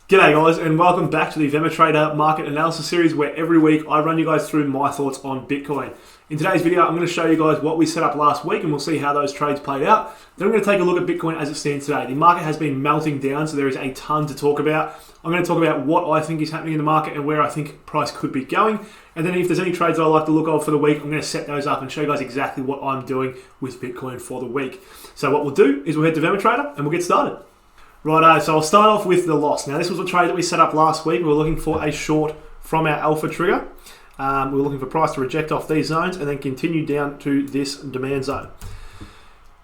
G'day guys, and welcome back to the VEMA Trader Market Analysis Series, where every week I run you guys through my thoughts on Bitcoin. In today's video, I'm going to show you guys what we set up last week, and we'll see how those trades played out. Then I'm going to take a look at Bitcoin as it stands today. The market has been melting down, so there is a ton to talk about. I'm going to talk about what I think is happening in the market and where I think price could be going. And then if there's any trades that I like the look of for the week, I'm going to set those up and show you guys exactly what I'm doing with Bitcoin for the week. So what we'll do is we'll head to VEMA Trader and we'll get started. Righto, so I'll start off with the loss. Now this was a trade that we set up last week. We were looking for a short from our alpha trigger. We were looking for price to reject off these zones and then continue down to this demand zone.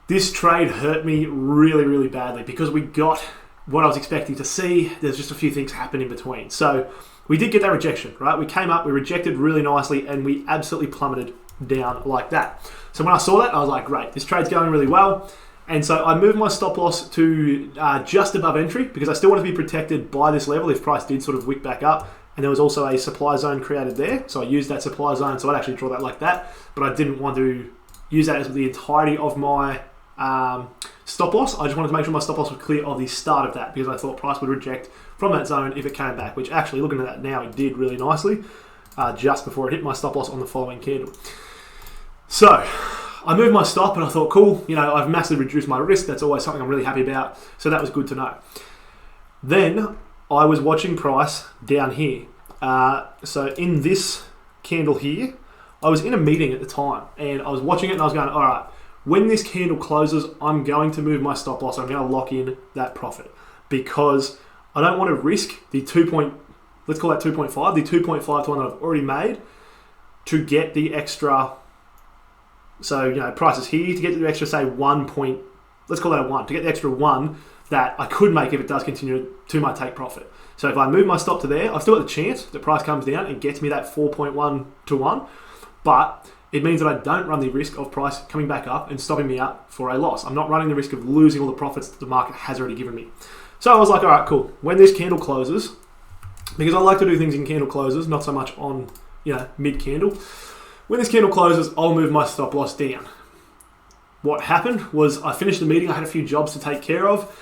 This trade hurt me really badly because we got what I was expecting to see. There's just a few things happen in between. So we did get that rejection, right? We came up, we rejected really nicely, and we absolutely plummeted down like that. So when I saw that, I was like, great, this trade's going really well. And so I moved my stop loss to just above entry because I still want to be protected by this level if price did sort of wick back up. And there was also a supply zone created there. So I used that supply zone. So I'd actually draw that like that. But I didn't want to use that as the entirety of my stop loss. I just wanted to make sure my stop loss was clear of the start of that because I thought price would reject from that zone if it came back, which actually, looking at that now, it did really nicely just before it hit my stop loss on the following candle. So I moved my stop and I thought, cool, you know, I've massively reduced my risk. That's always something I'm really happy about. So that was good to know. Then I was watching price down here. So in this candle here, I was in a meeting at the time and I was watching it and I was going, all right, when this candle closes, I'm going to move my stop loss. I'm going to lock in that profit because I don't want to risk the let's call that 2.5, the 2.5 to 1 that I've already made to get the extra. So, you know, price is here to get the extra, say, let's call that a 1, to get the extra 1 that I could make if it does continue to my take profit. So if I move my stop to there, I've still got the chance that price comes down and gets me that 4.1 to 1, but it means that I don't run the risk of price coming back up and stopping me up for a loss. I'm not running the risk of losing all the profits that the market has already given me. So I was like, all right, cool. When this candle closes, because I like to do things in candle closes, not so much on, you know, mid-candle. When this candle closes, I'll move my stop loss down. What happened was I finished the meeting. I had a few jobs to take care of.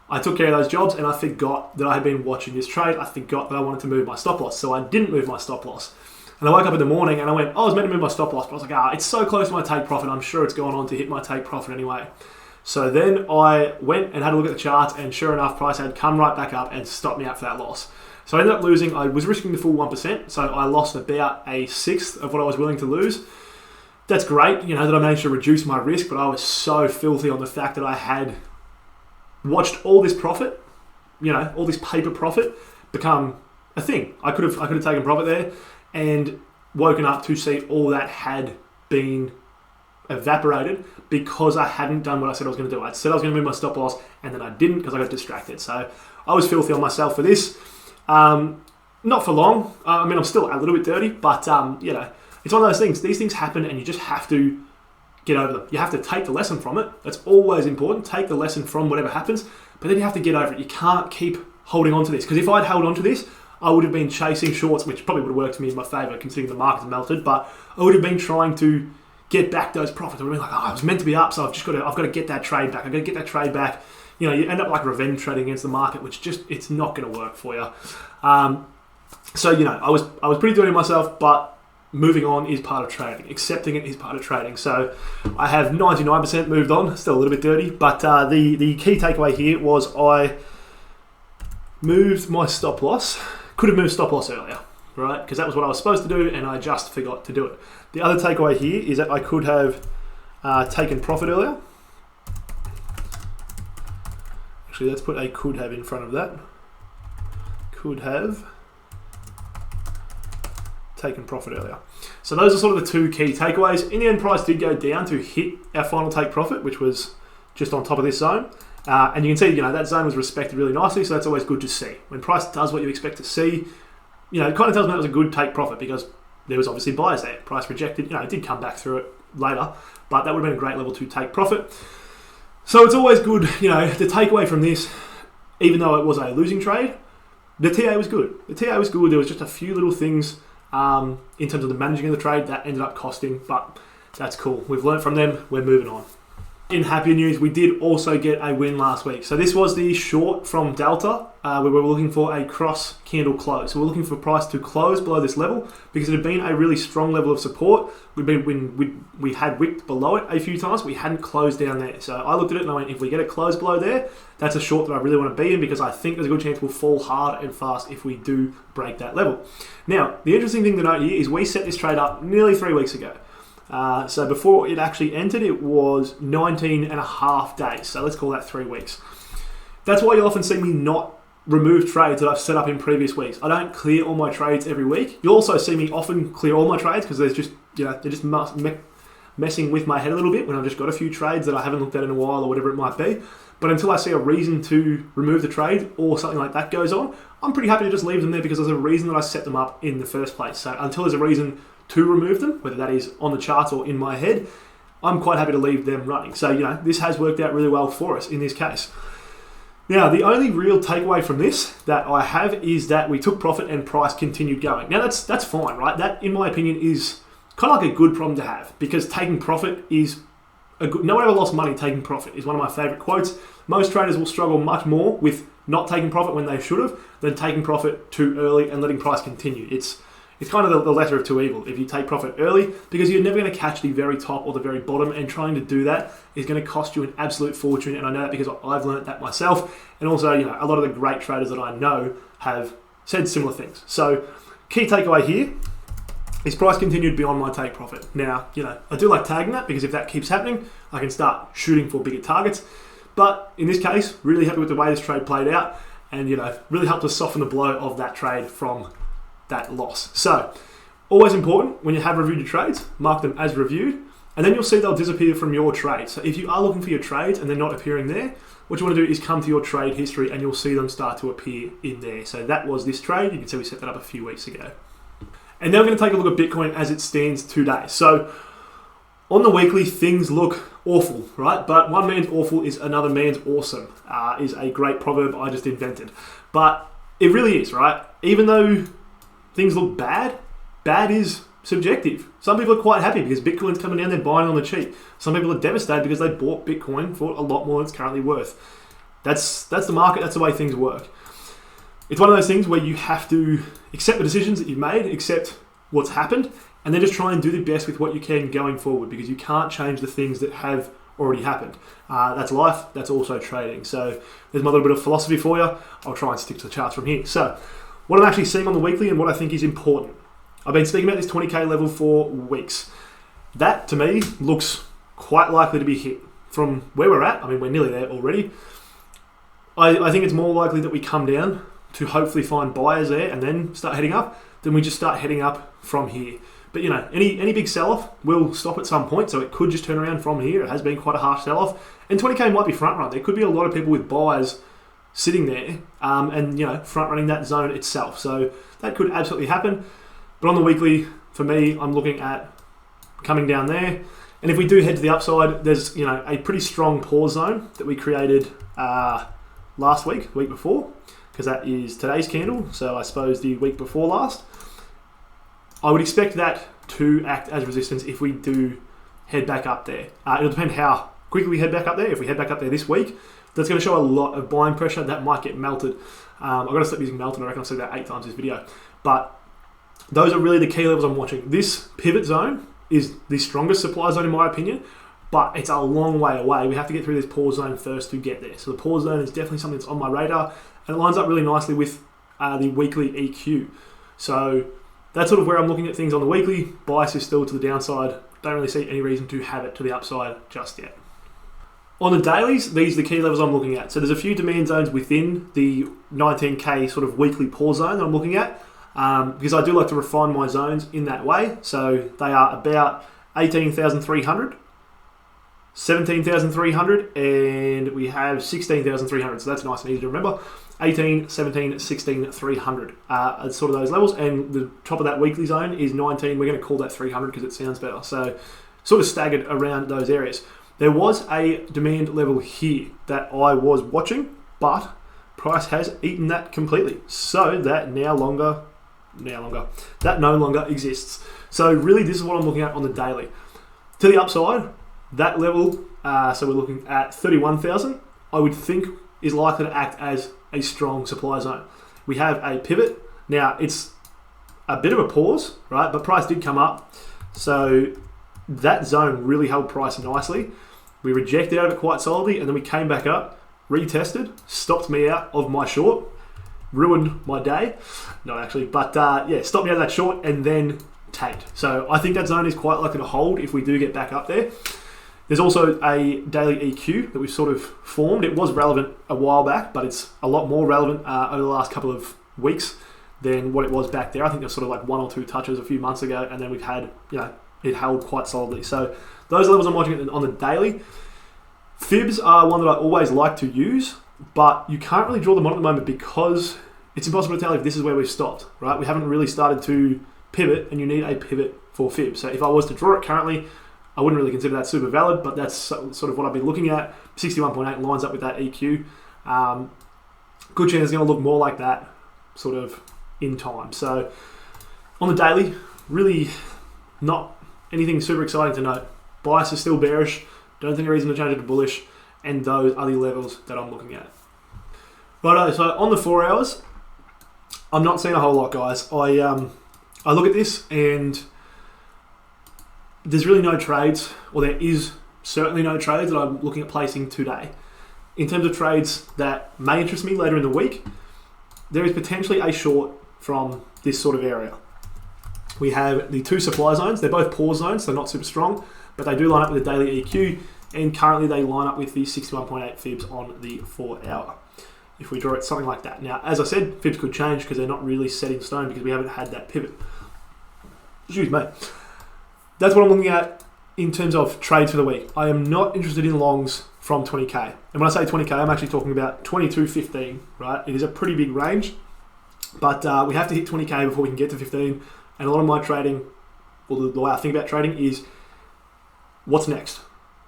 I took care of those jobs and I forgot that I had been watching this trade. I forgot that I wanted to move my stop loss. So I didn't move my stop loss. And I woke up in the morning and I went, I was meant to move my stop loss, but I was like, it's so close to my take profit. I'm sure it's going on to hit my take profit anyway. So then I went and had a look at the charts and sure enough, price had come right back up and stopped me out for that loss. So I ended up losing. I was risking the full 1%, so I lost about a sixth of what I was willing to lose. That's great, you know, that I managed to reduce my risk, but I was so filthy on the fact that I had watched all this profit, you know, all this paper profit become a thing. I could have taken profit there and woken up to see all that had been evaporated because I hadn't done what I said I was going to do. I said I was going to move my stop loss and then I didn't because I got distracted. So I was filthy on myself for this. Not for long. I mean, I'm still a little bit dirty, but you know, it's one of those things. These things happen and you just have to get over them. You have to take the lesson from it. That's always important. Take the lesson from whatever happens, but then you have to get over it. You can't keep holding on to this because if I'd held on to this, I would have been chasing shorts, which probably would have worked for me in my favor considering the market's melted, but I would have been trying to get back those profits. I would have been like, I was meant to be up, so I've got to get that trade back. I've got to get that trade back. You know, you end up like revenge trading against the market, which it's not going to work for you. So, you know, I was pretty dirty myself, but moving on is part of trading. Accepting it is part of trading. So I have 99% moved on, still a little bit dirty, but the key takeaway here was I moved my stop loss. Could have moved stop loss earlier, right? Because that was what I was supposed to do, and I just forgot to do it. The other takeaway here is that I could have taken profit earlier. Actually, let's put a could have in front of that. Could have taken profit earlier. So those are sort of the two key takeaways. In the end, price did go down to hit our final take profit, which was just on top of this zone. And you can see, you know, that zone was respected really nicely, so that's always good to see. When price does what you expect to see, you know, it kind of tells me that was a good take profit because there was obviously buyers there. Price rejected, you know, it did come back through it later, but that would have been a great level to take profit. So it's always good, you know, the takeaway from this, even though it was a losing trade, the TA was good. The TA was good. There was just a few little things in terms of the managing of the trade that ended up costing, but that's cool. We've learned from them. We're moving on. In happier news, we did also get a win last week. So this was the short from Delta, where we were looking for a cross candle close. So we're looking for price to close below this level because it had been a really strong level of support. We had wicked below it a few times. We hadn't closed down there. So I looked at it and I went, if we get it closed below there, that's a short that I really want to be in because I think there's a good chance we'll fall hard and fast if we do break that level. Now, the interesting thing to note here is we set this trade up nearly 3 weeks ago. So before it actually entered, it was 19 and a half days. So let's call that 3 weeks. That's why you'll often see me not remove trades that I've set up in previous weeks. I don't clear all my trades every week. You'll also see me often clear all my trades because there's just, they're just messing with my head a little bit when I've just got a few trades that I haven't looked at in a while or whatever it might be. But until I see a reason to remove the trade or something like that goes on, I'm pretty happy to just leave them there because there's a reason that I set them up in the first place. So until there's a reason to remove them, whether that is on the charts or in my head, I'm quite happy to leave them running. So, this has worked out really well for us in this case. Now, the only real takeaway from this that I have is that we took profit and price continued going. Now, that's fine, right? That, in my opinion, is kind of like a good problem to have because taking profit is a good... No one ever lost money taking profit is one of my favorite quotes. Most traders will struggle much more with not taking profit when they should have than taking profit too early and letting price continue. It's kind of the lesser of two evils if you take profit early because you're never going to catch the very top or the very bottom, and trying to do that is going to cost you an absolute fortune, and I know that because I've learned that myself, and also a lot of the great traders that I know have said similar things. So key takeaway here is price continued beyond my take profit. Now, I do like tagging that because if that keeps happening, I can start shooting for bigger targets, but in this case, really happy with the way this trade played out and really helped us soften the blow of that trade from that loss. So, always important when you have reviewed your trades, mark them as reviewed, and then you'll see they'll disappear from your trade. So if you are looking for your trades and they're not appearing there, what you want to do is come to your trade history and you'll see them start to appear in there. So that was this trade. You can see we set that up a few weeks ago. And now we're going to take a look at Bitcoin as it stands today. So on the weekly, things look awful, right? But one man's awful is another man's awesome, is a great proverb I just invented. But it really is, right? Even though things look bad, bad is subjective. Some people are quite happy because Bitcoin's coming down, they're buying on the cheap. Some people are devastated because they bought Bitcoin for a lot more than it's currently worth. That's the market, that's the way things work. It's one of those things where you have to accept the decisions that you've made, accept what's happened, and then just try and do the best with what you can going forward because you can't change the things that have already happened. That's life, that's also trading. So there's my little bit of philosophy for you. I'll try and stick to the charts from here. So what I'm actually seeing on the weekly and what I think is important. I've been speaking about this 20k level for weeks. That, to me, looks quite likely to be hit. From where we're at, I mean, we're nearly there already. I think it's more likely that we come down to hopefully find buyers there and then start heading up than we just start heading up from here. But, any big sell-off will stop at some point, so it could just turn around from here. It has been quite a harsh sell-off. And 20k might be front run. There could be a lot of people with buyers sitting there and front running that zone itself. So that could absolutely happen. But on the weekly, for me, I'm looking at coming down there. And if we do head to the upside, there's a pretty strong pause zone that we created last week, the week before, because that is today's candle. So I suppose the week before last. I would expect that to act as resistance if we do head back up there. It'll depend how quickly we head back up there. If we head back up there this week, that's going to show a lot of buying pressure. That might get melted. I've got to stop using melted. I reckon I've said that 8 times this video. But those are really the key levels I'm watching. This pivot zone is the strongest supply zone in my opinion, but it's a long way away. We have to get through this pause zone first to get there. So the pause zone is definitely something that's on my radar, and it lines up really nicely with the weekly EQ. So that's sort of where I'm looking at things on the weekly. Bias is still to the downside. Don't really see any reason to have it to the upside just yet. On the dailies, these are the key levels I'm looking at. So there's a few demand zones within the 19k sort of weekly pause zone that I'm looking at because I do like to refine my zones in that way. So they are about 18,300, 17,300, and we have 16,300. So that's nice and easy to remember. 18, 17, 16, 300 are sort of those levels. And the top of that weekly zone is 19. We're going to call that 300 because it sounds better. So sort of staggered around those areas. There was a demand level here that I was watching, but price has eaten that completely. So that no longer exists. So really this is what I'm looking at on the daily. To the upside, that level so we're looking at 31,000, I would think is likely to act as a strong supply zone. We have a pivot. Now, it's a bit of a pause, right? But price did come up. So that zone really held price nicely. We rejected out of it quite solidly, and then we came back up, retested, stopped me out of my short, ruined my day. Not actually, but yeah, stopped me out of that short and then tanked. So I think that zone is quite likely to hold if we do get back up there. There's also a daily EQ that we've sort of formed. It was relevant a while back, but it's a lot more relevant over the last couple of weeks than what it was back there. I think there's sort of like 1 or 2 touches a few months ago, and then we've had, it held quite solidly. So those levels I'm watching on the daily. Fibs are one that I always like to use, but you can't really draw them on at the moment because it's impossible to tell if this is where we've stopped, right? We haven't really started to pivot, and you need a pivot for fibs. So if I was to draw it currently, I wouldn't really consider that super valid, but that's sort of what I'd be looking at. 61.8 lines up with that EQ. Good chance it's going to look more like that sort of in time. So on the daily, really not anything super exciting to note. Bias is still bearish. Don't think a reason to change it to bullish. And those are the levels that I'm looking at. Righto, so on the 4 hours, I'm not seeing a whole lot, guys. I look at this and there's really no trades, or there is certainly no trades that I'm looking at placing today. In terms of trades that may interest me later in the week, there is potentially a short from this sort of area. We have the 2 supply zones. They're both pause zones, so not super strong, but they do line up with the daily EQ, and currently they line up with the 61.8 fibs on the 4 hour. If we draw it something like that. Now, as I said, fibs could change because they're not really set in stone because we haven't had that pivot. Excuse me. That's what I'm looking at in terms of trades for the week. I am not interested in longs from 20k. And when I say 20k, I'm actually talking about 20 to 15, right? It is a pretty big range, but we have to hit 20k before we can get to 15. And a lot of my trading, or the way I think about trading, is what's next.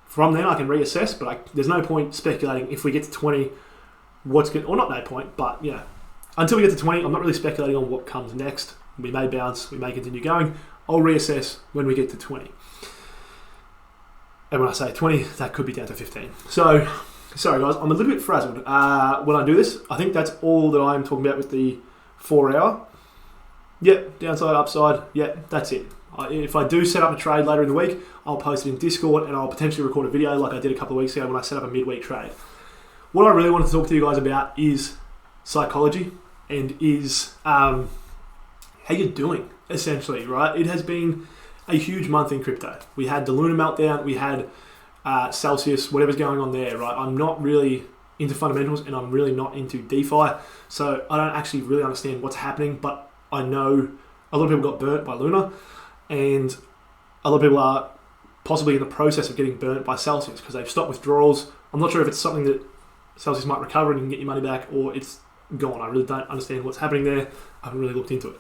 From then I can reassess, but there's no point speculating if we get to 20, what's going, or not no point, but until we get to 20, I'm not really speculating on what comes next. We may bounce, we may continue going. I'll reassess when we get to 20. And when I say 20, that could be down to 15. So, sorry guys, I'm a little bit frazzled when I do this. I think that's all that I'm talking about with the 4 hour. Yep, downside, upside, yep, that's it. If I do set up a trade later in the week, I'll post it in Discord and I'll potentially record a video like I did a couple of weeks ago when I set up a midweek trade. What I really wanted to talk to you guys about is psychology and is how you're doing, essentially, right? It has been a huge month in crypto. We had the Luna meltdown, we had Celsius, whatever's going on there, right? I'm not really into fundamentals and I'm really not into DeFi, so I don't actually really understand what's happening, but I know a lot of people got burnt by Luna and a lot of people are possibly in the process of getting burnt by Celsius because they've stopped withdrawals. I'm not sure if it's something that Celsius might recover and you can get your money back, or it's gone. I really don't understand what's happening there. I haven't really looked into it.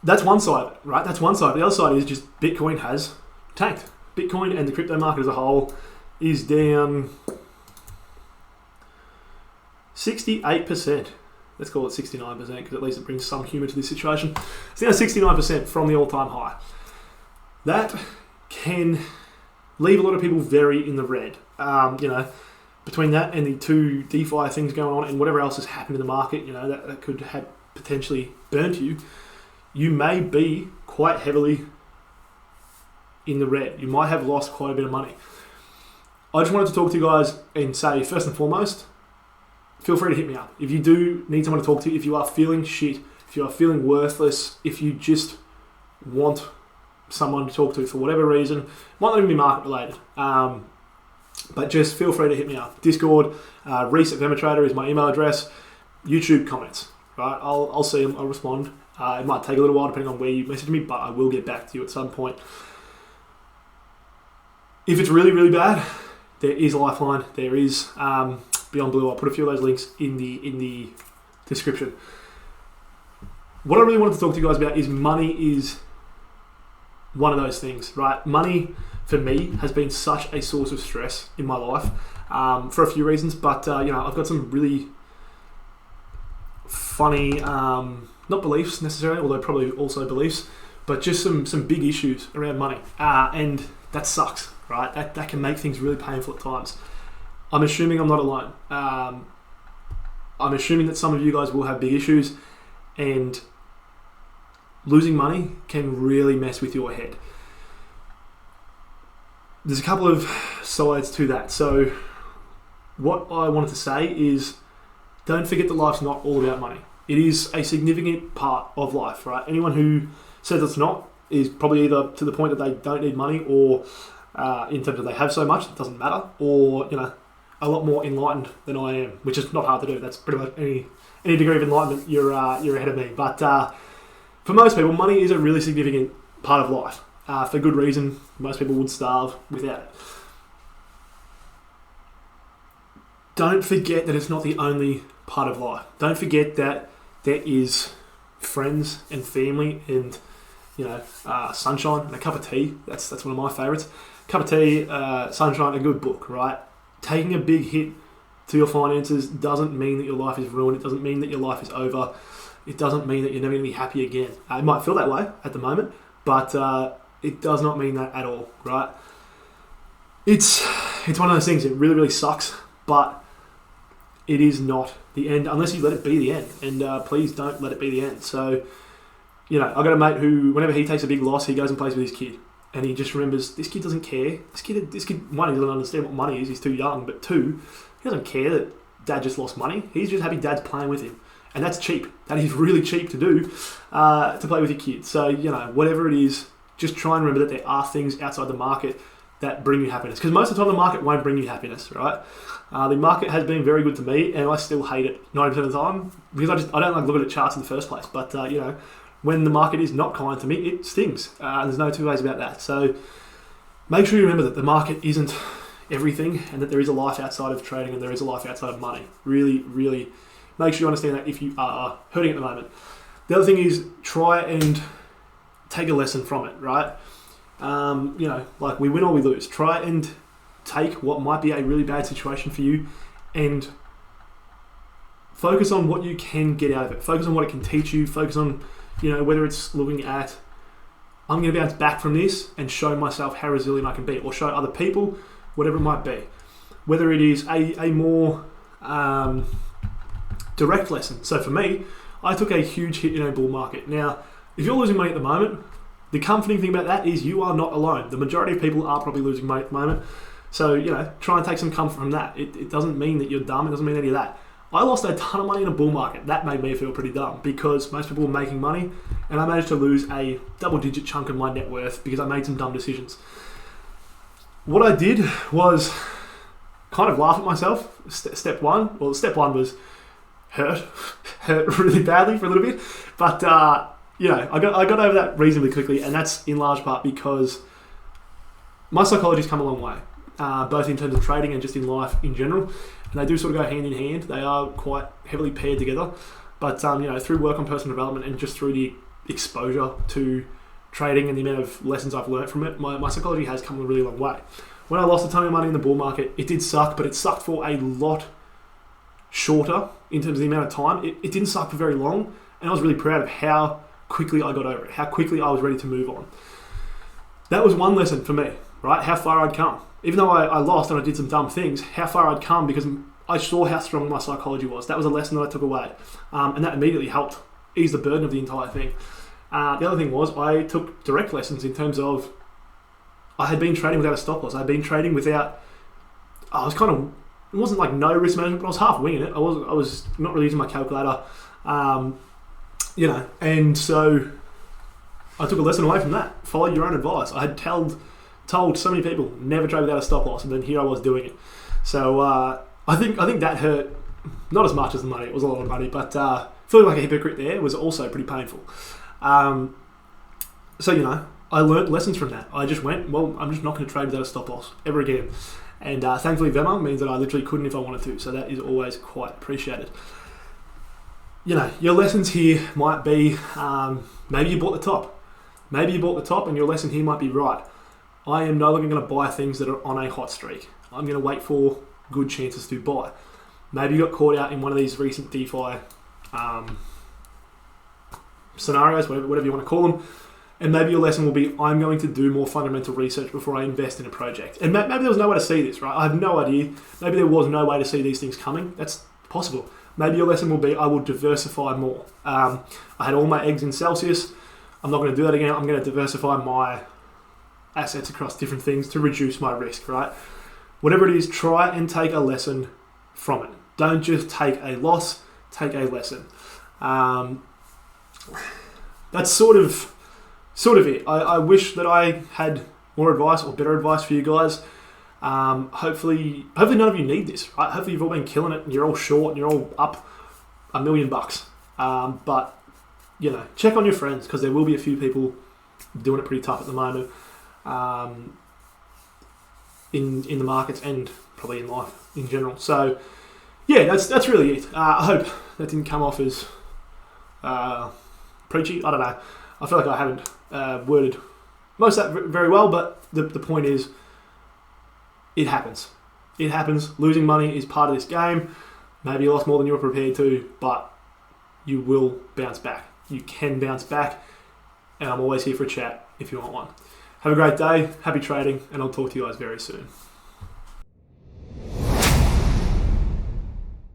That's one side of it, right? That's one side. The other side is just Bitcoin has tanked. Bitcoin and the crypto market as a whole is down 68%. Let's call it 69% because at least it brings some humour to this situation. It's down 69% from the all-time high. That can leave a lot of people very in the red. Between that and the 2 DeFi things going on and whatever else has happened in the market, that could have potentially burnt you. You may be quite heavily in the red. You might have lost quite a bit of money. I just wanted to talk to you guys and say, first and foremost, feel free to hit me up. If you do need someone to talk to, if you are feeling shit, if you are feeling worthless, if you just want someone to talk to for whatever reason, might not even be market related, but just feel free to hit me up. Discord, Rhys at VEMA Trader is my email address. YouTube comments, right? I'll see them, I'll respond. It might take a little while depending on where you message me, but I will get back to you at some point. If it's really, really bad, there is Lifeline. There is Beyond Blue. I'll put a few of those links in the description. What I really wanted to talk to you guys about is money is one of those things, right? Money, for me, has been such a source of stress in my life for a few reasons, but I've got some really funny, not beliefs necessarily, although probably also beliefs, but just some big issues around money, and that sucks, right? That can make things really painful at times. I'm assuming I'm not alone. I'm assuming that some of you guys will have big issues, and losing money can really mess with your head. There's a couple of sides to that. So what I wanted to say is, don't forget that life's not all about money. It is a significant part of life, right? Anyone who says it's not is probably either to the point that they don't need money, or in terms of they have so much it doesn't matter, or a lot more enlightened than I am, which is not hard to do. That's pretty much any degree of enlightenment, you're ahead of me. But for most people, money is a really significant part of life. For good reason. Most people would starve without it. Don't forget that it's not the only part of life. Don't forget that there is friends and family and sunshine and a cup of tea. That's one of my favourites. Cup of tea, sunshine, a good book, right? Taking a big hit to your finances doesn't mean that your life is ruined. It doesn't mean that your life is over. It doesn't mean that you're never going to be happy again. It might feel that way at the moment, but it does not mean that at all, right? It's one of those things. It really, really sucks, but it is not the end unless you let it be the end. And please don't let it be the end. So, I've got a mate who, whenever he takes a big loss, he goes and plays with his kid. And he just remembers, this kid doesn't care. This kid, one, he doesn't understand what money is. He's too young. But two, he doesn't care that dad just lost money. He's just happy dad's playing with him. And that's cheap. That is really cheap to do, to play with your kids. So, whatever it is, just try and remember that there are things outside the market that bring you happiness. Because most of the time the market won't bring you happiness, right? The market has been very good to me, and I still hate it 90% of the time because I don't like looking at charts in the first place. But, when the market is not kind to me, it stings. There's no two ways about that. So make sure you remember that the market isn't everything, and that there is a life outside of trading and there is a life outside of money. Really, really make sure you understand that if you are hurting at the moment. The other thing is, try and take a lesson from it, right? Like we win or we lose. Try and take what might be a really bad situation for you and focus on what you can get out of it. Focus on what it can teach you. Focus on, whether it's looking at, I'm going to bounce back from this and show myself how resilient I can be, or show other people, whatever it might be. Whether it is a more direct lesson. So for me, I took a huge hit in a bull market. Now, if you're losing money at the moment, the comforting thing about that is you are not alone. The majority of people are probably losing money at the moment. So, try and take some comfort from that. It doesn't mean that you're dumb. It doesn't mean any of that. I lost a ton of money in a bull market. That made me feel pretty dumb because most people were making money, and I managed to lose a double-digit chunk of my net worth because I made some dumb decisions. What I did was kind of laugh at myself. Step one was hurt really badly for a little bit, but I got over that reasonably quickly, and that's in large part because my psychology's come a long way, both in terms of trading and just in life in general. And they do sort of go hand in hand. They are quite heavily paired together. But, through work on personal development and just through the exposure to trading and the amount of lessons I've learned from it, my psychology has come a really long way. When I lost a ton of money in the bull market, it did suck, but it sucked for a lot shorter in terms of the amount of time. It didn't suck for very long, and I was really proud of how quickly I got over it, how quickly I was ready to move on. That was one lesson for me, right? How far I'd come. Even though I lost and I did some dumb things, how far I'd come because I saw how strong my psychology was. That was a lesson that I took away. And that immediately helped ease the burden of the entire thing. The other thing was I took direct lessons in terms of I had been trading without a stop loss. I had been trading without... it wasn't like no risk management, but I was half winging it. I was not really using my calculator. And so I took a lesson away from that. Follow your own advice. I had told so many people never trade without a stop loss, and then here I was doing it. So I think that hurt not as much as the money. It was a lot of money, but feeling like a hypocrite there was also pretty painful. So I learned lessons from that. I just went, well, I'm just not going to trade without a stop loss ever again. And thankfully VEMA means that I literally couldn't if I wanted to. So that is always quite appreciated. Your lessons here might be maybe you bought the top. Maybe you bought the top and your lesson here might be right. I am no longer going to buy things that are on a hot streak. I'm going to wait for good chances to buy. Maybe you got caught out in one of these recent DeFi scenarios, whatever you want to call them, And maybe your lesson will be, I'm going to do more fundamental research before I invest in a project. And maybe there was no way to see this, right? I have no idea. Maybe there was no way to see these things coming. That's possible. Maybe your lesson will be, I will diversify more. I had all my eggs in Celsius. I'm not going to do that again. I'm going to diversify my assets across different things to reduce my risk, right? Whatever it is, try and take a lesson from it. Don't just take a loss, take a lesson. That's sort of it. I wish that I had more advice or better advice for you guys. Hopefully none of you need this, right? Hopefully you've all been killing it and you're all short and you're all up $1 million. But, check on your friends, because there will be a few people doing it pretty tough at the moment in the markets and probably in life in general. So, yeah, that's really it. I hope that didn't come off as preachy. I don't know. I feel like I haven't worded most of that very well, but the point is, it happens. It happens. Losing money is part of this game. Maybe you lost more than you were prepared to, but you will bounce back. You can bounce back, and I'm always here for a chat if you want one. Have a great day, happy trading, and I'll talk to you guys very soon.